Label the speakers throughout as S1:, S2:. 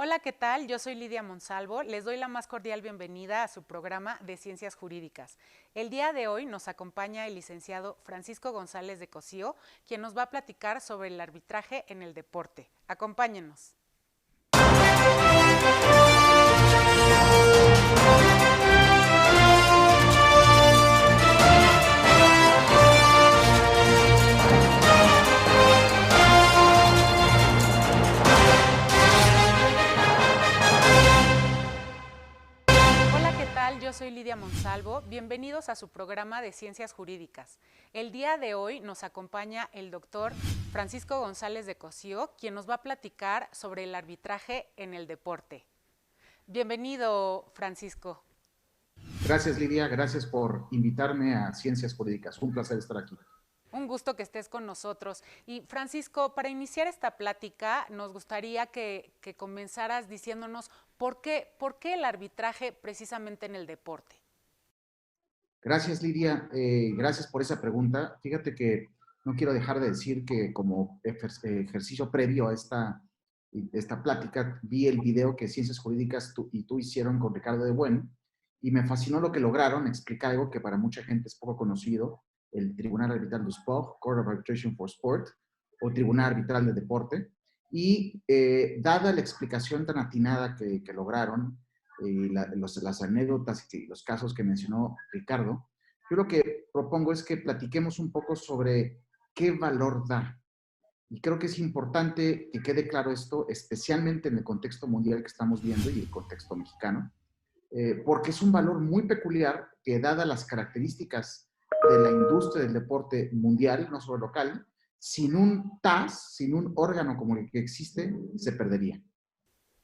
S1: Hola, ¿qué tal? Yo soy Lidia Monsalvo. Les doy la más cordial bienvenida a su programa de Ciencias Jurídicas. El día de hoy nos acompaña el licenciado Francisco González de Cosío, quien nos va a platicar sobre el arbitraje en el deporte. Acompáñenos. Hola, ¿qué tal? Yo soy Lidia Monsalvo. Bienvenidos a su programa de Ciencias Jurídicas. El día de hoy nos acompaña el doctor Francisco González de Cosío, quien nos va a platicar sobre el arbitraje en el deporte. Bienvenido, Francisco.
S2: Gracias, Lidia. Gracias por invitarme a Ciencias Jurídicas. Un placer estar aquí.
S1: Un gusto que estés con nosotros. Y Francisco, para iniciar esta plática, nos gustaría que comenzaras diciéndonos por qué el arbitraje precisamente en el deporte.
S2: Gracias, Lidia. Gracias por esa pregunta. Fíjate que no quiero dejar de decir que como ejercicio previo a esta plática, vi el video que Ciencias Jurídicas y tú hicieron con Ricardo de Buen y me fascinó lo que lograron. Explica algo que para mucha gente es poco conocido, el Tribunal Arbitral de Sport, Court of Arbitration for Sport, o Tribunal Arbitral de Deporte. Y dada la explicación tan atinada que lograron, las anécdotas y los casos que mencionó Ricardo, yo lo que propongo es que platiquemos un poco sobre qué valor da. Y creo que es importante que quede claro esto, especialmente en el contexto mundial que estamos viendo y el contexto mexicano, porque es un valor muy peculiar que, dadas las características de la industria del deporte mundial, no solo local, sin un TAS, sin un órgano como el que existe, se perdería.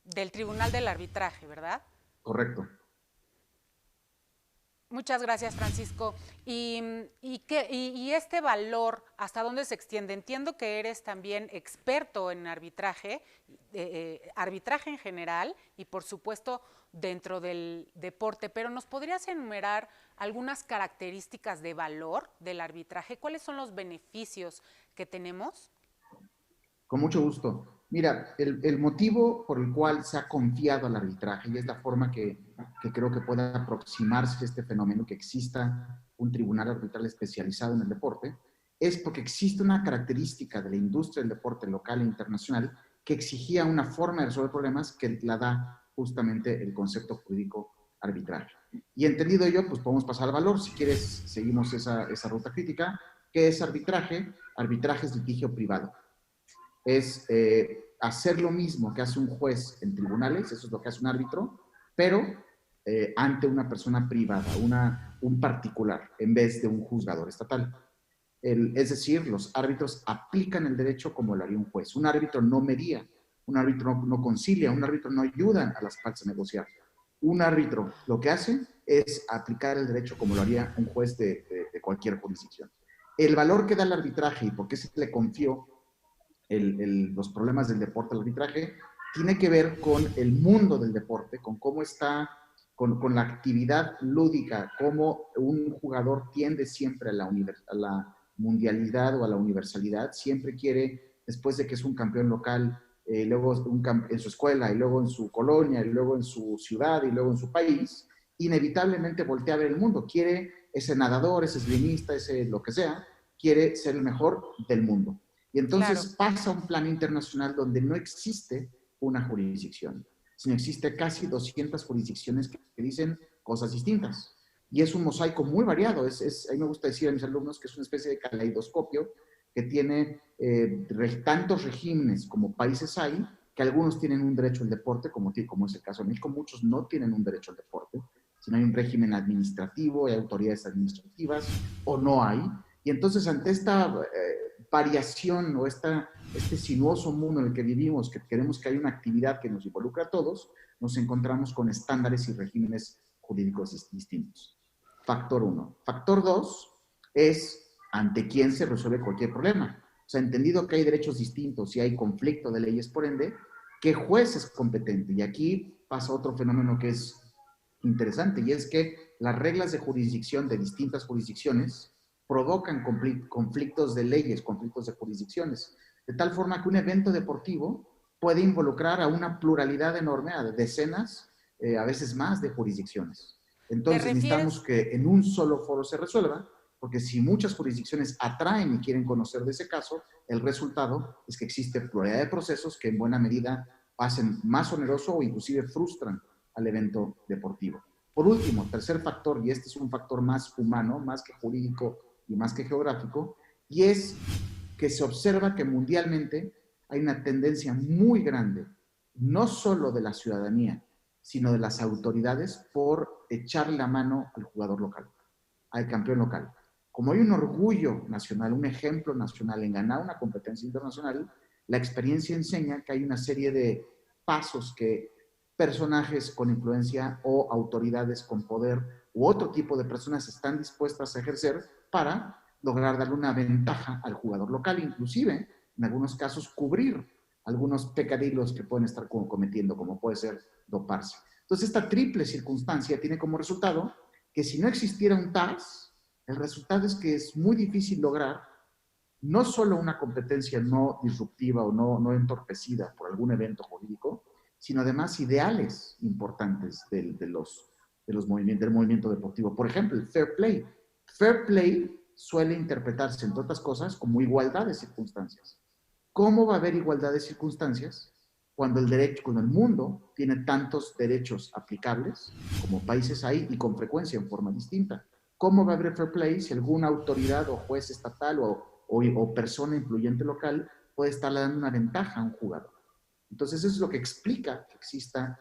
S1: Del Tribunal del Arbitraje, ¿verdad?
S2: Correcto.
S1: Muchas gracias, Francisco. ¿Y este valor, hasta dónde se extiende? Entiendo que eres también experto en arbitraje, arbitraje en general y, por supuesto, dentro del deporte, pero ¿nos podrías enumerar algunas características de valor del arbitraje? ¿Cuáles son los beneficios que tenemos?
S2: Con mucho gusto. Mira, el motivo por el cual se ha confiado al arbitraje, y es la forma que creo que pueda aproximarse a este fenómeno, que exista un tribunal arbitral especializado en el deporte, es porque existe una característica de la industria del deporte local e internacional que exigía una forma de resolver problemas que la da justamente el concepto jurídico arbitraje. Y entendido ello, pues podemos pasar al valor. Si quieres, seguimos esa ruta crítica. ¿Qué es arbitraje? Arbitraje es litigio privado. Es hacer lo mismo que hace un juez en tribunales, eso es lo que hace un árbitro, pero ante una persona privada, un particular, en vez de un juzgador estatal. Es decir, los árbitros aplican el derecho como lo haría un juez. Un árbitro no medía, un árbitro no concilia, un árbitro no ayuda a las partes a negociar. Un árbitro lo que hace es aplicar el derecho como lo haría un juez de cualquier jurisdicción. El valor que da el arbitraje y por qué se le confió los problemas del deporte al arbitraje, tiene que ver con el mundo del deporte, con cómo está, con la actividad lúdica, cómo un jugador tiende siempre a la mundialidad o a la universalidad, siempre quiere, después de que es un campeón local, luego en su escuela, y luego en su colonia, y luego en su ciudad, y luego en su país, inevitablemente voltea a ver el mundo, quiere ese nadador, ese esgrimista, ese lo que sea, quiere ser el mejor del mundo. Y
S1: Claro.
S2: entonces pasa a un plano internacional donde no existe una jurisdicción, sino existe casi 200 jurisdicciones que dicen cosas distintas. Y es un mosaico muy variado. A mí me gusta decir a mis alumnos que es una especie de caleidoscopio que tiene tantos regímenes como países hay, que algunos tienen un derecho al deporte, como es el caso de México, muchos no tienen un derecho al deporte, sino hay un régimen administrativo, hay autoridades administrativas, o no hay. Y entonces, ante esta variación o este sinuoso mundo en el que vivimos, que queremos que haya una actividad que nos involucre a todos, nos encontramos con estándares y regímenes jurídicos distintos. Factor 1. Factor 2 es ante quién se resuelve cualquier problema. O sea, entendido que hay derechos distintos y hay conflicto de leyes, por ende, ¿qué juez es competente? Y aquí pasa otro fenómeno que es interesante, y es que las reglas de jurisdicción de distintas jurisdicciones provocan conflictos de leyes, conflictos de jurisdicciones, de tal forma que un evento deportivo puede involucrar a una pluralidad enorme, a decenas, a veces más de jurisdicciones. Entonces necesitamos que en un solo foro se resuelva, porque si muchas jurisdicciones atraen y quieren conocer de ese caso, el resultado es que existe pluralidad de procesos que en buena medida hacen más oneroso o inclusive frustran al evento deportivo. Por último, tercer factor, y este es un factor más humano, más que jurídico y más que geográfico, y es que se observa que mundialmente hay una tendencia muy grande, no solo de la ciudadanía, sino de las autoridades, por echarle la mano al jugador local, al campeón local. Como hay un orgullo nacional, un ejemplo nacional en ganar una competencia internacional, la experiencia enseña que hay una serie de pasos que personajes con influencia o autoridades con poder u otro tipo de personas están dispuestas a ejercer para lograr darle una ventaja al jugador local, inclusive en algunos casos cubrir algunos pecadillos que pueden estar cometiendo, como puede ser doparse. Entonces, esta triple circunstancia tiene como resultado que si no existiera un TAS, el resultado es que es muy difícil lograr no solo una competencia no disruptiva o no entorpecida por algún evento jurídico, sino además ideales importantes del movimiento deportivo. Por ejemplo, el fair play. Fair play suele interpretarse, entre otras cosas, como igualdad de circunstancias. ¿Cómo va a haber igualdad de circunstancias cuando el mundo tiene tantos derechos aplicables como países hay y con frecuencia en forma distinta? ¿Cómo va a haber fair play si alguna autoridad o juez estatal o persona influyente local puede estarle dando una ventaja a un jugador? Entonces eso es lo que explica que exista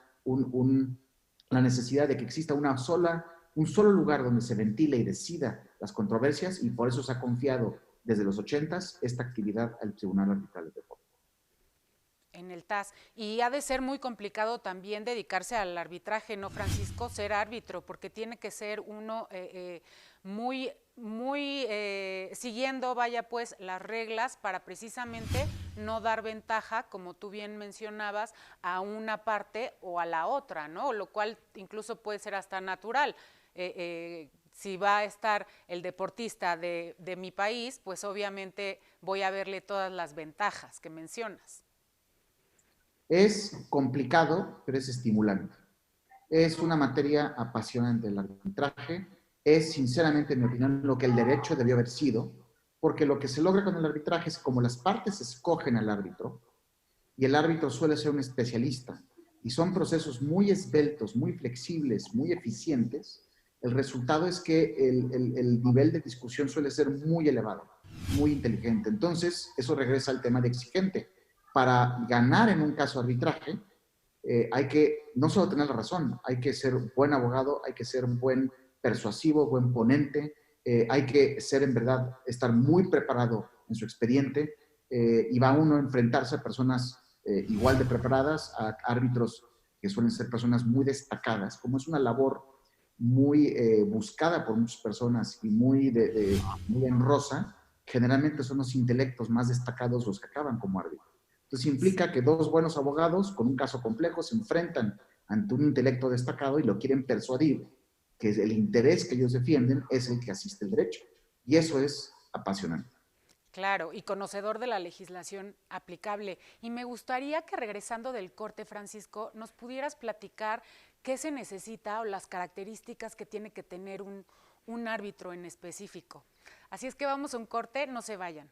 S2: la necesidad de que exista un solo lugar donde se ventile y decida las controversias, y por eso se ha confiado desde los 80s esta actividad al Tribunal Arbitral de Deporte.
S1: En el TAS. Y ha de ser muy complicado también dedicarse al arbitraje, ¿no, Francisco? Ser árbitro, porque tiene que ser uno muy siguiendo, vaya pues, las reglas para precisamente no dar ventaja, como tú bien mencionabas, a una parte o a la otra, ¿no? Lo cual incluso puede ser hasta natural. Si va a estar el deportista de mi país, pues obviamente voy a verle todas las ventajas que mencionas.
S2: Es complicado, pero es estimulante. Es una materia apasionante el arbitraje. Es, sinceramente, en mi opinión, lo que el derecho debió haber sido, porque lo que se logra con el arbitraje es como las partes escogen al árbitro, y el árbitro suele ser un especialista, y son procesos muy esbeltos, muy flexibles, muy eficientes. El resultado es que el nivel de discusión suele ser muy elevado, muy inteligente. Entonces, eso regresa al tema de exigente. Para ganar en un caso de arbitraje, hay que no solo tener la razón, hay que ser un buen abogado, hay que ser un buen persuasivo, buen ponente, hay que ser en verdad, estar muy preparado en su expediente, y va uno a enfrentarse a personas igual de preparadas, a árbitros que suelen ser personas muy destacadas, como es una labor muy buscada por muchas personas y muy honrosa. Generalmente son los intelectos más destacados los que acaban como árbitros. Entonces implica que dos buenos abogados con un caso complejo se enfrentan ante un intelecto destacado y lo quieren persuadir que el interés que ellos defienden es el que asiste el derecho. Y eso es apasionante.
S1: Claro, y conocedor de la legislación aplicable. Y me gustaría que, regresando del corte, Francisco, nos pudieras platicar qué se necesita o las características que tiene que tener un árbitro en específico. Así es que vamos a un corte, no se vayan.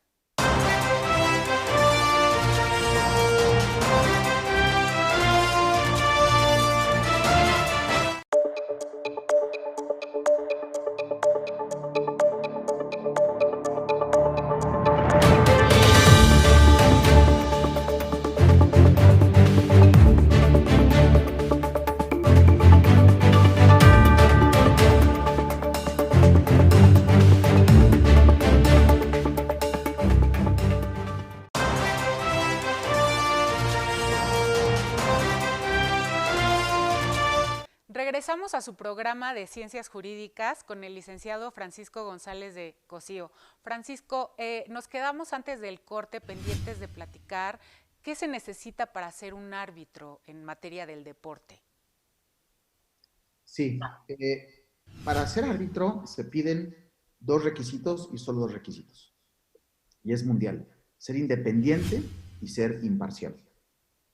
S1: Regresamos a su programa de Ciencias Jurídicas con el licenciado Francisco González de Cosío. Francisco, nos quedamos antes del corte pendientes de platicar qué se necesita para ser un árbitro en materia del deporte.
S2: Sí, para ser árbitro se piden dos requisitos y solo dos requisitos. Y es mundial: ser independiente y ser imparcial.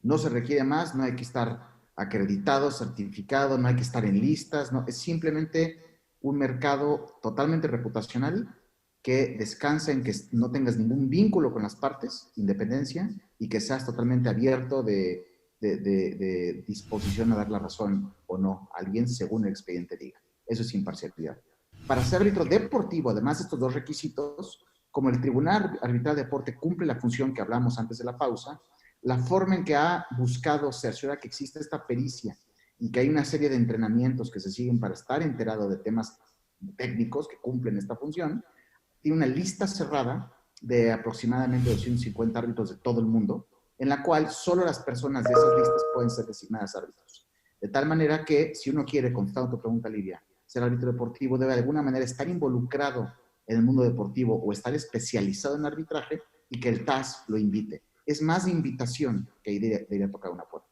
S2: No se requiere más, no hay que estar acreditado, certificado, no hay que estar en listas, no, es simplemente un mercado totalmente reputacional que descansa en que no tengas ningún vínculo con las partes, independencia, y que seas totalmente abierto de disposición a dar la razón o no a alguien según el expediente diga. Eso es imparcialidad. Para ser árbitro deportivo, además de estos dos requisitos, como el Tribunal Arbitral de Deporte cumple la función que hablamos antes de la pausa, la forma en que ha buscado cerciorar que existe esta pericia y que hay una serie de entrenamientos que se siguen para estar enterado de temas técnicos que cumplen esta función, tiene una lista cerrada de aproximadamente 250 árbitros de todo el mundo, en la cual solo las personas de esas listas pueden ser designadas árbitros. De tal manera que, si uno quiere, contestando tu pregunta, Lidia, ser árbitro deportivo, debe de alguna manera estar involucrado en el mundo deportivo o estar especializado en arbitraje y que el TAS lo invite. Es más de invitación que ir a tocar una puerta.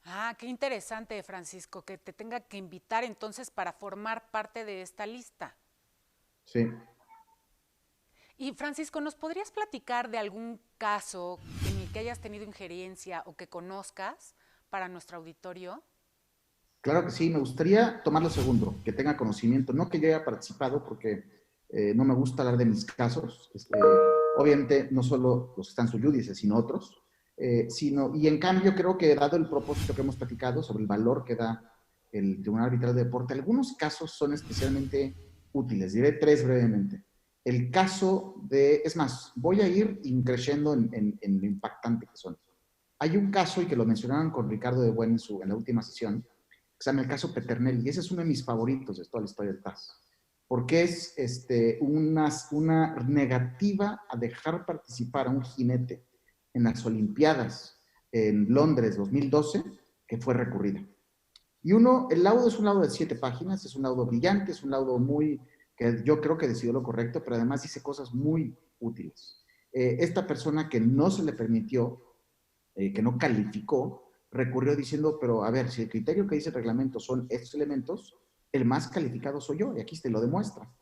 S1: Ah, qué interesante, Francisco, que te tenga que invitar entonces para formar parte de esta lista.
S2: Sí.
S1: Y Francisco, ¿nos podrías platicar de algún caso en el que hayas tenido injerencia o que conozcas para nuestro auditorio?
S2: Claro que sí, me gustaría tomarlo segundo, que tenga conocimiento, no que yo haya participado porque no me gusta hablar de mis casos, obviamente no solo los que están suyúdices, sino otros, y en cambio creo que dado el propósito que hemos platicado sobre el valor que da el Tribunal Arbitral de Deporte, algunos casos son especialmente útiles, diré tres brevemente. El caso es más, voy a ir increciendo en lo impactante que son. Hay un caso, y que lo mencionaron con Ricardo de Buen en la última sesión, que se llama el caso Peternelli, y ese es uno de mis favoritos de toda la historia del TAS, porque es una negativa a dejar participar a un jinete en las Olimpiadas en Londres 2012, que fue recurrida. Y el laudo es un laudo de 7 páginas, es un laudo brillante, es un laudo que yo creo que decidió lo correcto, pero además dice cosas muy útiles. Esta persona que no se le permitió, que no calificó, recurrió diciendo, pero a ver, si el criterio que dice el reglamento son estos elementos, el más calificado soy yo, y aquí te lo demuestra.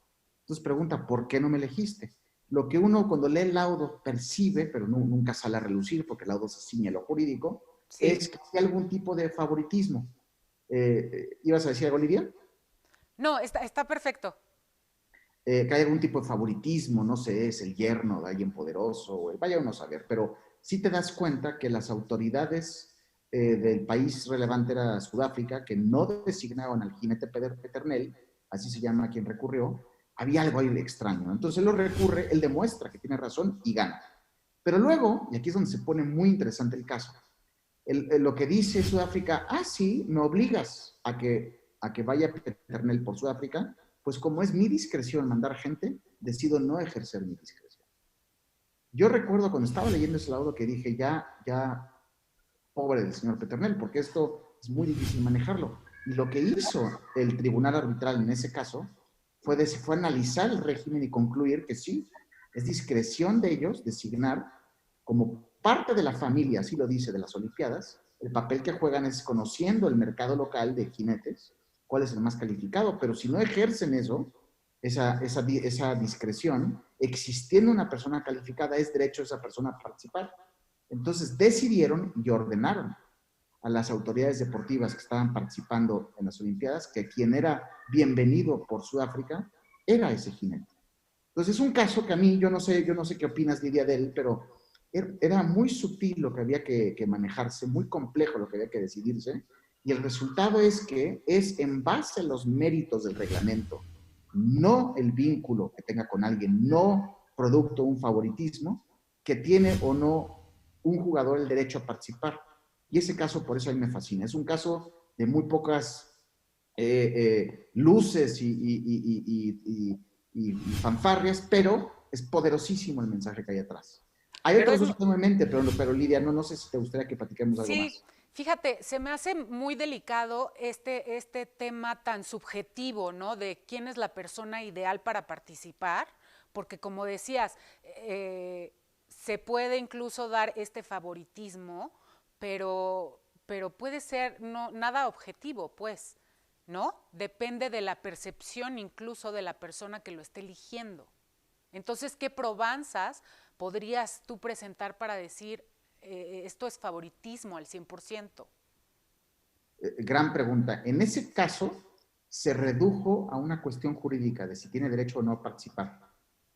S2: Entonces pregunta, ¿por qué no me elegiste? Lo que uno cuando lee el laudo percibe, pero nunca sale a relucir porque el laudo se ciñe a lo jurídico,
S1: Sí.
S2: es que hay algún tipo de favoritismo. ¿Ibas a decir algo, Lidia?
S1: No, está perfecto.
S2: Que hay algún tipo de favoritismo, no sé, es el yerno de alguien poderoso, vaya uno a saber, pero sí te das cuenta que las autoridades del país relevante era Sudáfrica, que no designaban al jinete Peternel, así se llama quien recurrió, había algo ahí extraño. Entonces él lo recurre, él demuestra que tiene razón y gana. Pero luego, y aquí es donde se pone muy interesante el caso, lo que dice Sudáfrica, sí, me obligas a que vaya Peternel por Sudáfrica, pues como es mi discreción mandar gente, decido no ejercer mi discreción. Yo recuerdo cuando estaba leyendo ese laudo que dije, ya, pobre del señor Peternel, porque esto es muy difícil manejarlo. Y lo que hizo el tribunal arbitral en ese caso fue analizar el régimen y concluir que sí, es discreción de ellos designar como parte de la familia, así lo dice, de las Olimpiadas, el papel que juegan es conociendo el mercado local de jinetes, cuál es el más calificado, pero si no ejercen esa discreción, existiendo una persona calificada, es derecho de esa persona a participar. Entonces decidieron y ordenaron a las autoridades deportivas que estaban participando en las Olimpiadas que quien era bienvenido por Sudáfrica era ese jinete. Entonces es un caso que a mí, yo no sé qué opinas, Lidia, de él, pero era muy sutil lo que había que manejarse, muy complejo lo que había que decidirse, y el resultado es que es en base a los méritos del reglamento, no el vínculo que tenga con alguien, no producto de un favoritismo, que tiene o no un jugador el derecho a participar. Y ese caso, por eso a mí me fascina. Es un caso de muy pocas luces y fanfarrias, pero es poderosísimo el mensaje que hay atrás. Hay
S1: Pero
S2: otros
S1: es,
S2: dos que tengo en mente, pero Lidia, no sé si te gustaría que platiquemos algo
S1: sí,
S2: más.
S1: fíjate, se me hace muy delicado este tema tan subjetivo, ¿no? De quién es la persona ideal para participar, porque como decías, se puede incluso dar este favoritismo, pero puede ser nada objetivo, pues, ¿no? Depende de la percepción incluso de la persona que lo esté eligiendo. Entonces, ¿qué probanzas podrías tú presentar para decir, esto es favoritismo al 100%.
S2: Gran pregunta. En ese caso, se redujo a una cuestión jurídica de si tiene derecho o no a participar.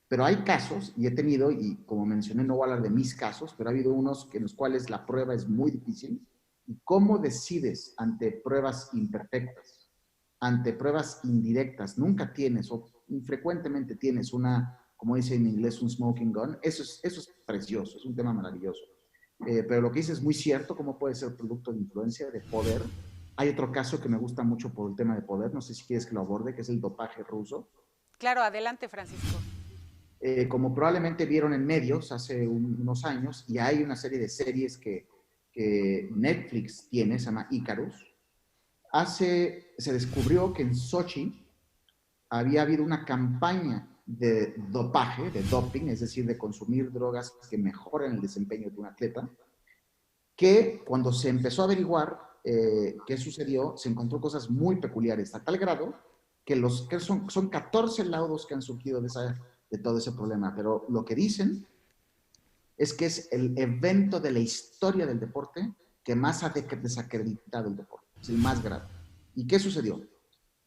S2: Pero hay casos, y he tenido, y como mencioné, no voy a hablar de mis casos, pero ha habido unos en los cuales la prueba es muy difícil. ¿Y cómo decides ante pruebas imperfectas, ante pruebas indirectas? Nunca tienes, o infrecuentemente tienes una, como dice en inglés, un smoking gun. Eso es precioso, es un tema maravilloso. Pero lo que dices es muy cierto, cómo puede ser producto de influencia, de poder. Hay otro caso que me gusta mucho por el tema de poder, no sé si quieres que lo aborde, que es el dopaje ruso.
S1: Claro, adelante, Francisco.
S2: Como probablemente vieron en medios hace unos años, y hay una serie de series que Netflix tiene, se llama Icarus, se descubrió que en Sochi había habido una campaña de dopaje, de doping, es decir, de consumir drogas que mejoran el desempeño de un atleta, que cuando se empezó a averiguar qué sucedió, se encontró cosas muy peculiares, a tal grado que son 14 laudos que han surgido de todo ese problema, pero lo que dicen es que es el evento de la historia del deporte que más ha desacreditado el deporte, es el más grave. ¿Y qué sucedió?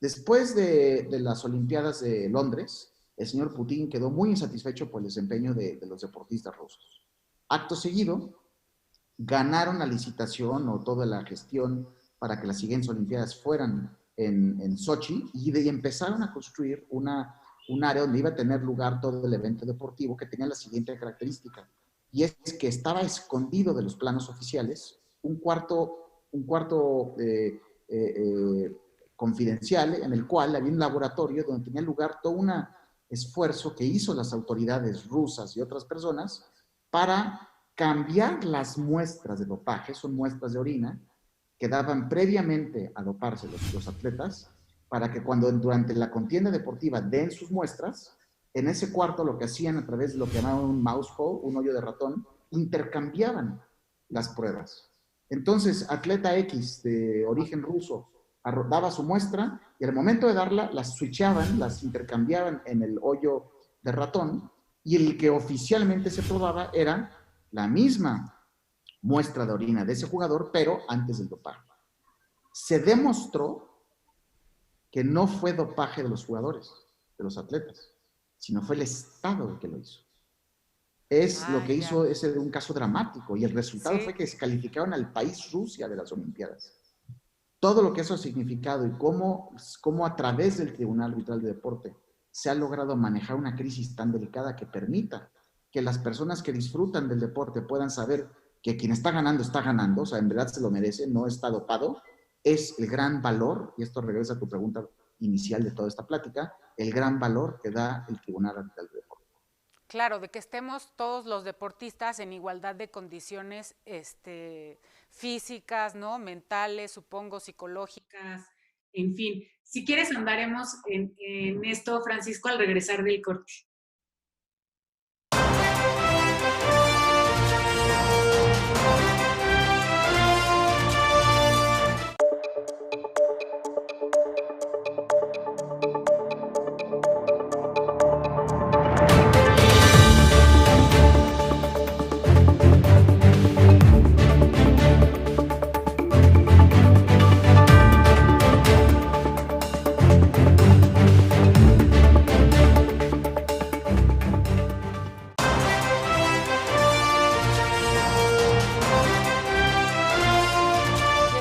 S2: Después de las Olimpiadas de Londres, el señor Putin quedó muy insatisfecho por el desempeño de los deportistas rusos. Acto seguido, ganaron la licitación o toda la gestión para que las siguientes Olimpiadas fueran en Sochi y empezaron a construir un área donde iba a tener lugar todo el evento deportivo que tenía la siguiente característica, y es que estaba escondido de los planos oficiales un cuarto confidencial en el cual había un laboratorio donde tenía lugar todo un esfuerzo que hizo las autoridades rusas y otras personas para cambiar las muestras de dopaje, son muestras de orina, que daban previamente a doparse los atletas, para que cuando durante la contienda deportiva den sus muestras, en ese cuarto lo que hacían a través de lo que llamaban un mouse hole, un hoyo de ratón, intercambiaban las pruebas. Entonces, atleta X de origen ruso daba su muestra y al momento de darla, las switchaban, las intercambiaban en el hoyo de ratón, y el que oficialmente se probaba era la misma muestra de orina de ese jugador, pero antes del dopaje. Se demostró que no fue dopaje de los jugadores, de los atletas, sino fue el Estado el que lo hizo. Lo que hizo es un caso dramático, y el resultado fue que descalificaron al país Rusia de las Olimpiadas. Todo lo que eso ha significado y cómo a través del Tribunal Arbitral de Deporte se ha logrado manejar una crisis tan delicada que permita que las personas que disfrutan del deporte puedan saber que quien está ganando, o sea, en verdad se lo merece, no está dopado, es el gran valor, y esto regresa a tu pregunta inicial de toda esta plática, el gran valor que da el Tribunal Arbitral de Deporte.
S1: Claro, de que estemos todos los deportistas en igualdad de condiciones físicas, ¿no? Mentales, supongo, psicológicas, en fin. Si quieres, andaremos en esto, Francisco, al regresar del corte.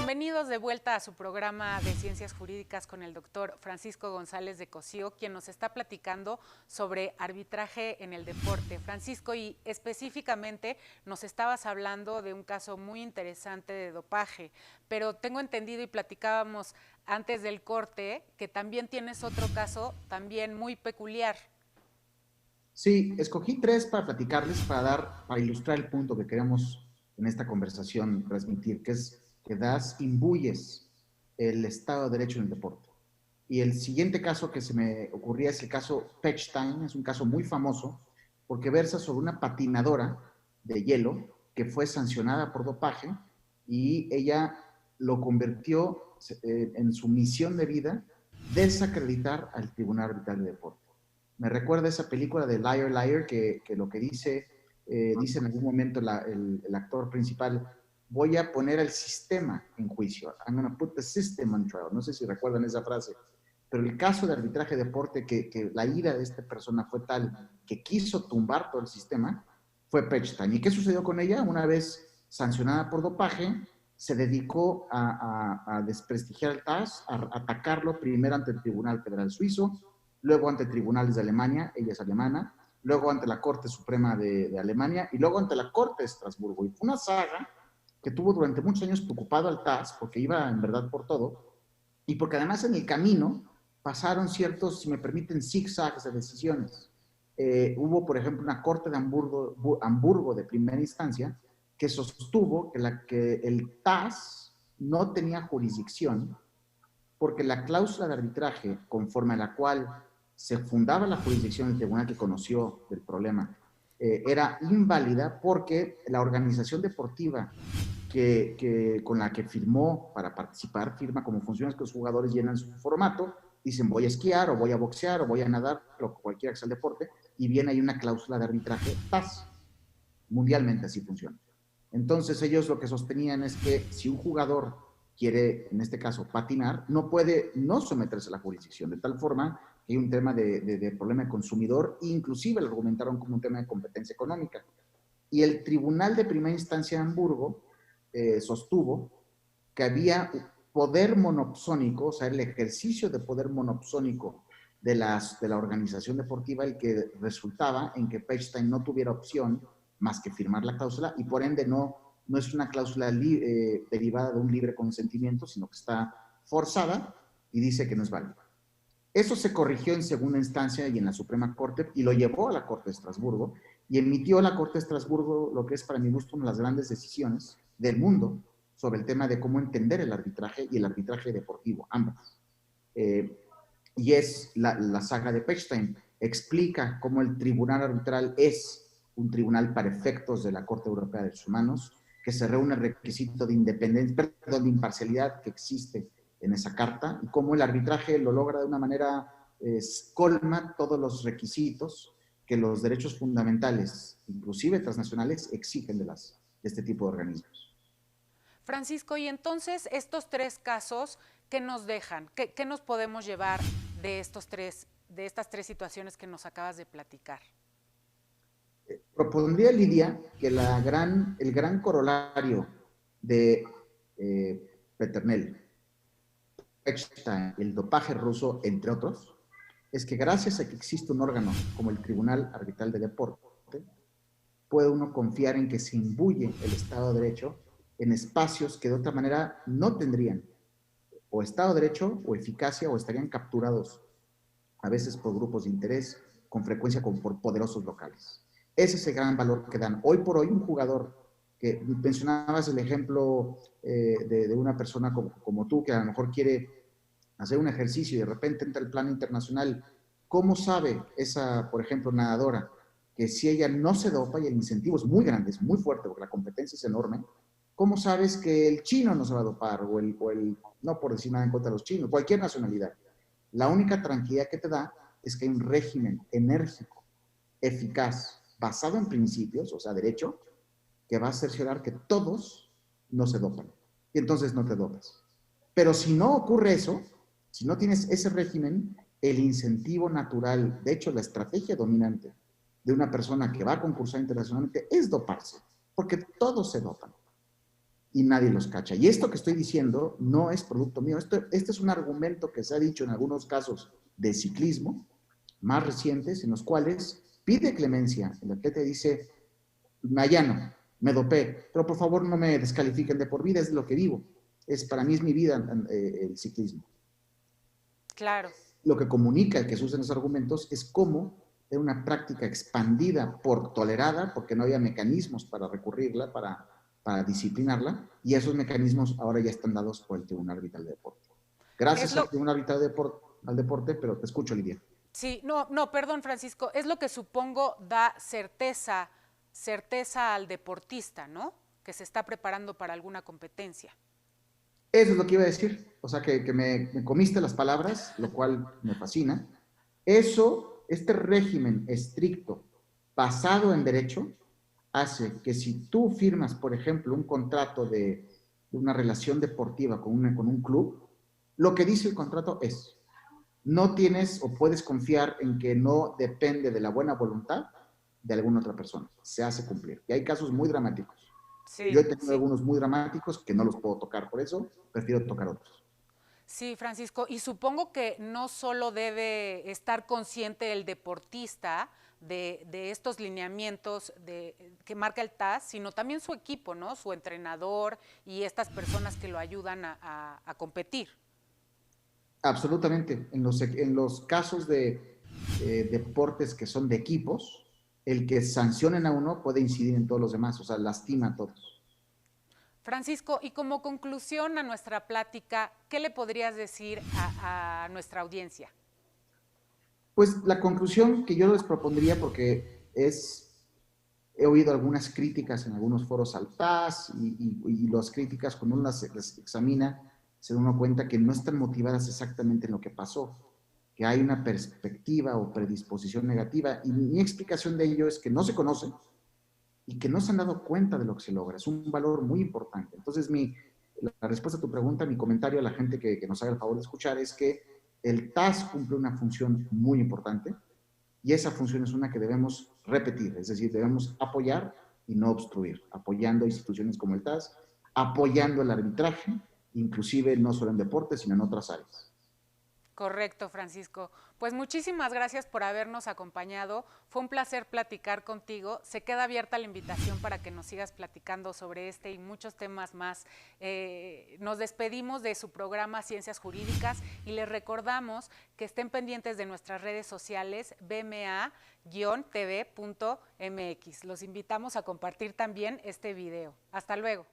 S1: Bienvenidos de vuelta a su programa de Ciencias Jurídicas con el doctor Francisco González de Cosío, quien nos está platicando sobre arbitraje en el deporte. Francisco, y específicamente nos estabas hablando de un caso muy interesante de dopaje, pero tengo entendido y platicábamos antes del corte que también tienes otro caso también muy peculiar.
S2: Sí, escogí 3 para platicarles, para ilustrar el punto que queremos en esta conversación transmitir, que es que imbuyes el Estado de Derecho en el deporte. Y el siguiente caso que se me ocurría es el caso Pechstein, es un caso muy famoso porque versa sobre una patinadora de hielo que fue sancionada por dopaje, y ella lo convirtió en su misión de vida desacreditar al Tribunal Arbitral de Deporte. Me recuerda esa película de Liar Liar que lo que dice dice en algún momento el actor principal, voy a poner el sistema en juicio. I'm going to put the system on trial. No sé si recuerdan esa frase. Pero el caso de arbitraje deporte, que la ira de esta persona fue tal que quiso tumbar todo el sistema, fue Pechstein. ¿Y qué sucedió con ella? Una vez sancionada por dopaje, se dedicó a desprestigiar el TAS, a atacarlo primero ante el Tribunal Federal Suizo, luego ante tribunales de Alemania, ella es alemana, luego ante la Corte Suprema de Alemania y luego ante la Corte de Estrasburgo. Y fue una saga que tuvo durante muchos años preocupado al TAS porque iba en verdad por todo y porque además en el camino pasaron ciertos, si me permiten, zigzags de decisiones. Hubo, por ejemplo, una corte de Hamburgo de primera instancia que sostuvo que el TAS no tenía jurisdicción porque la cláusula de arbitraje, conforme a la cual se fundaba la jurisdicción del tribunal que conoció del problema, era inválida porque la organización deportiva con la que firmó para participar, firma como funciones que los jugadores llenan su formato, dicen voy a esquiar o voy a boxear o voy a nadar, o cualquiera que sea el deporte, y viene ahí una cláusula de arbitraje TAS. Mundialmente así funciona. Entonces ellos lo que sostenían es que si un jugador quiere, en este caso, patinar, no puede no someterse a la jurisdicción, de tal forma que hay un tema de problema de consumidor, e inclusive lo argumentaron como un tema de competencia económica. Y el Tribunal de Primera Instancia de Hamburgo sostuvo que había poder monopsónico, o sea, el ejercicio de poder monopsónico de la organización deportiva, el que resultaba en que Pechstein no tuviera opción más que firmar la cláusula y por ende no es una cláusula derivada de un libre consentimiento, sino que está forzada y dice que no es válida. Eso se corrigió en segunda instancia y en la Suprema Corte y lo llevó a la Corte de Estrasburgo y emitió la Corte de Estrasburgo lo que es para mi gusto una de las grandes decisiones del mundo sobre el tema de cómo entender el arbitraje y el arbitraje deportivo, ambas. Y es la saga de Pechstein. Explica cómo el tribunal arbitral es un tribunal para efectos de la Corte Europea de Derechos Humanos, que se reúne el requisito de independencia, perdón, de imparcialidad que existe en esa carta, y cómo el arbitraje lo logra de una manera, colma todos los requisitos que los derechos fundamentales, inclusive transnacionales, exigen de este tipo de organismos.
S1: Francisco, y entonces estos tres casos, ¿qué nos dejan? ¿Qué nos podemos llevar de estas tres situaciones que nos acabas de platicar?
S2: Propondría, Lidia, que el gran corolario de Peternel, Pechstein, el dopaje ruso, entre otros, es que gracias a que existe un órgano como el Tribunal Arbitral de Deporte, puede uno confiar en que se imbuye el Estado de Derecho en espacios que de otra manera no tendrían o Estado de Derecho o eficacia o estarían capturados a veces por grupos de interés, con frecuencia por poderosos locales. Ese es el gran valor que dan. Hoy por hoy un jugador, que mencionabas el ejemplo de una persona como tú, que a lo mejor quiere hacer un ejercicio y de repente entra al plano internacional, ¿cómo sabe esa, por ejemplo, nadadora, que si ella no se dopa y el incentivo es muy grande, es muy fuerte, porque la competencia es enorme, ¿cómo sabes que el chino no se va a dopar? O el no por decir nada en contra de los chinos, cualquier nacionalidad. La única tranquilidad que te da es que hay un régimen enérgico, eficaz, basado en principios, o sea, derecho, que va a cerciorar que todos no se dopan. Y entonces no te dopas. Pero si no ocurre eso, si no tienes ese régimen, el incentivo natural, de hecho, la estrategia dominante de una persona que va a concursar internacionalmente es doparse, porque todos se dopan y nadie los cacha. Y esto que estoy diciendo no es producto mío, este es un argumento que se ha dicho en algunos casos de ciclismo más recientes, en los cuales pide clemencia. El atleta dice, Mayano, me dopé, pero por favor no me descalifiquen de por vida, es lo que vivo. Para mí es mi vida el ciclismo.
S1: Claro.
S2: Lo que comunica el que se usan los argumentos es cómo era una práctica expandida tolerada, porque no había mecanismos para recurrirla, para disciplinarla, y esos mecanismos ahora ya están dados por el Tribunal Arbitral de Deporte. Gracias al Tribunal Arbitral al Deporte, pero te escucho, Lidia.
S1: Sí, no, perdón, Francisco, es lo que supongo da certeza al deportista, ¿no? Que se está preparando para alguna competencia.
S2: Eso es lo que iba a decir, o sea, que me comiste las palabras, lo cual me fascina. Este régimen estricto, basado en derecho, hace que si tú firmas, por ejemplo, un contrato de una relación deportiva con un club, lo que dice el contrato es, no tienes o puedes confiar en que no depende de la buena voluntad de alguna otra persona, se hace cumplir. Y hay casos muy dramáticos. Yo
S1: Sí,
S2: he tenido
S1: sí.
S2: algunos muy dramáticos que no los puedo tocar, por eso prefiero tocar otros.
S1: Sí, Francisco, y supongo que no solo debe estar consciente el deportista de estos lineamientos que marca el TAS, sino también su equipo, ¿no? Su entrenador y estas personas que lo ayudan a competir.
S2: Absolutamente. En los casos de deportes que son de equipos, el que sancionen a uno puede incidir en todos los demás, o sea, lastima a todos.
S1: Francisco, y como conclusión a nuestra plática, ¿qué le podrías decir a nuestra audiencia?
S2: Pues la conclusión que yo les propondría, porque he oído algunas críticas en algunos foros al TAS y las críticas cuando uno las examina, se da uno cuenta que no están motivadas exactamente en lo que pasó, que hay una perspectiva o predisposición negativa. Y mi explicación de ello es que no se conocen y que no se han dado cuenta de lo que se logra. Es un valor muy importante. Entonces, la respuesta a tu pregunta, mi comentario a la gente que nos haga el favor de escuchar es que el TAS cumple una función muy importante y esa función es una que debemos repetir, es decir, debemos apoyar y no obstruir, apoyando instituciones como el TAS, apoyando el arbitraje, inclusive no solo en deportes, sino en otras áreas.
S1: Correcto, Francisco. Pues muchísimas gracias por habernos acompañado. Fue un placer platicar contigo. Se queda abierta la invitación para que nos sigas platicando sobre este y muchos temas más. Nos despedimos de su programa Ciencias Jurídicas y les recordamos que estén pendientes de nuestras redes sociales bma-tv.mx. Los invitamos a compartir también este video. Hasta luego.